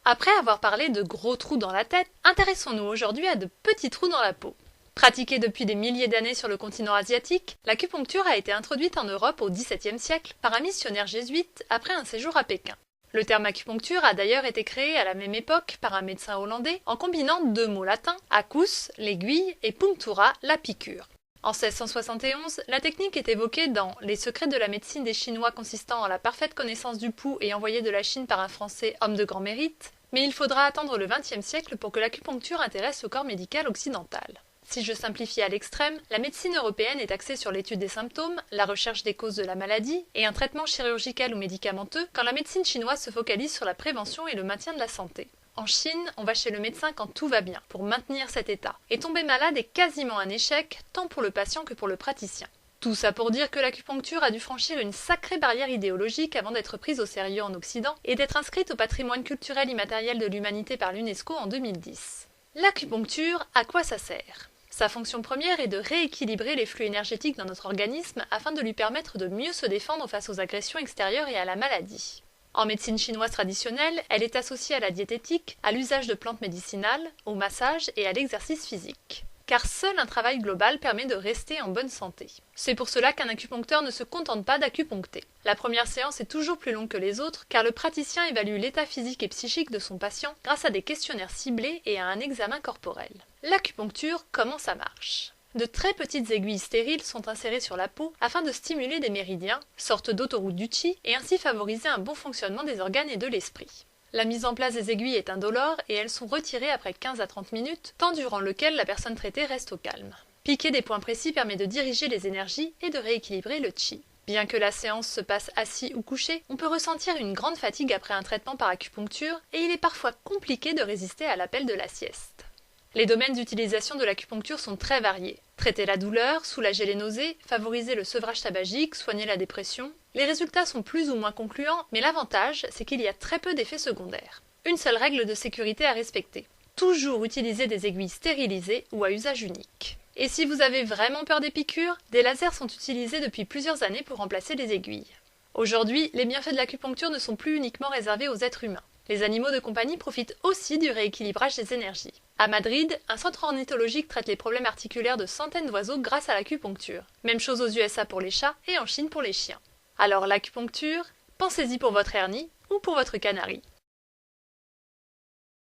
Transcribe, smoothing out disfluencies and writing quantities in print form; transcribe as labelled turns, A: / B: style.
A: Après avoir parlé de gros trous dans la tête, intéressons-nous aujourd'hui à de petits trous dans la peau. Pratiquée depuis des milliers d'années sur le continent asiatique, l'acupuncture a été introduite en Europe au XVIIe siècle par un missionnaire jésuite après un séjour à Pékin. Le terme acupuncture a d'ailleurs été créé à la même époque par un médecin hollandais en combinant deux mots latins, acus, l'aiguille, et punctura, la piqûre. En 1671, la technique est évoquée dans Les secrets de la médecine des Chinois consistant en la parfaite connaissance du pouls et envoyé de la Chine par un Français homme de grand mérite, mais il faudra attendre le XXe siècle pour que l'acupuncture intéresse le corps médical occidental. Si je simplifie à l'extrême, la médecine européenne est axée sur l'étude des symptômes, la recherche des causes de la maladie et un traitement chirurgical ou médicamenteux, quand la médecine chinoise se focalise sur la prévention et le maintien de la santé. En Chine, on va chez le médecin quand tout va bien, pour maintenir cet état. Et tomber malade est quasiment un échec, tant pour le patient que pour le praticien. Tout ça pour dire que l'acupuncture a dû franchir une sacrée barrière idéologique avant d'être prise au sérieux en Occident et d'être inscrite au patrimoine culturel immatériel de l'humanité par l'UNESCO en 2010. L'acupuncture, à quoi ça sert ? Sa fonction première est de rééquilibrer les flux énergétiques dans notre organisme afin de lui permettre de mieux se défendre face aux agressions extérieures et à la maladie. En médecine chinoise traditionnelle, elle est associée à la diététique, à l'usage de plantes médicinales, au massage et à l'exercice physique. Car seul un travail global permet de rester en bonne santé. C'est pour cela qu'un acupuncteur ne se contente pas d'acupuncter. La première séance est toujours plus longue que les autres, car le praticien évalue l'état physique et psychique de son patient grâce à des questionnaires ciblés et à un examen corporel. L'acupuncture, comment ça marche ? De très petites aiguilles stériles sont insérées sur la peau afin de stimuler des méridiens, sorte d'autoroute du chi, et ainsi favoriser un bon fonctionnement des organes et de l'esprit. La mise en place des aiguilles est indolore et elles sont retirées après 15 à 30 minutes, temps durant lequel la personne traitée reste au calme. Piquer des points précis permet de diriger les énergies et de rééquilibrer le chi. Bien que la séance se passe assis ou couché, on peut ressentir une grande fatigue après un traitement par acupuncture et il est parfois compliqué de résister à l'appel de la sieste. Les domaines d'utilisation de l'acupuncture sont très variés. Traiter la douleur, soulager les nausées, favoriser le sevrage tabagique, soigner la dépression. Les résultats sont plus ou moins concluants, mais l'avantage, c'est qu'il y a très peu d'effets secondaires. Une seule règle de sécurité à respecter. Toujours utiliser des aiguilles stérilisées ou à usage unique. Et si vous avez vraiment peur des piqûres, des lasers sont utilisés depuis plusieurs années pour remplacer les aiguilles. Aujourd'hui, les bienfaits de l'acupuncture ne sont plus uniquement réservés aux êtres humains. Les animaux de compagnie profitent aussi du rééquilibrage des énergies. À Madrid, un centre ornithologique traite les problèmes articulaires de centaines d'oiseaux grâce à l'acupuncture. Même chose aux USA pour les chats et en Chine pour les chiens. Alors l'acupuncture, pensez-y pour votre hernie ou pour votre canari.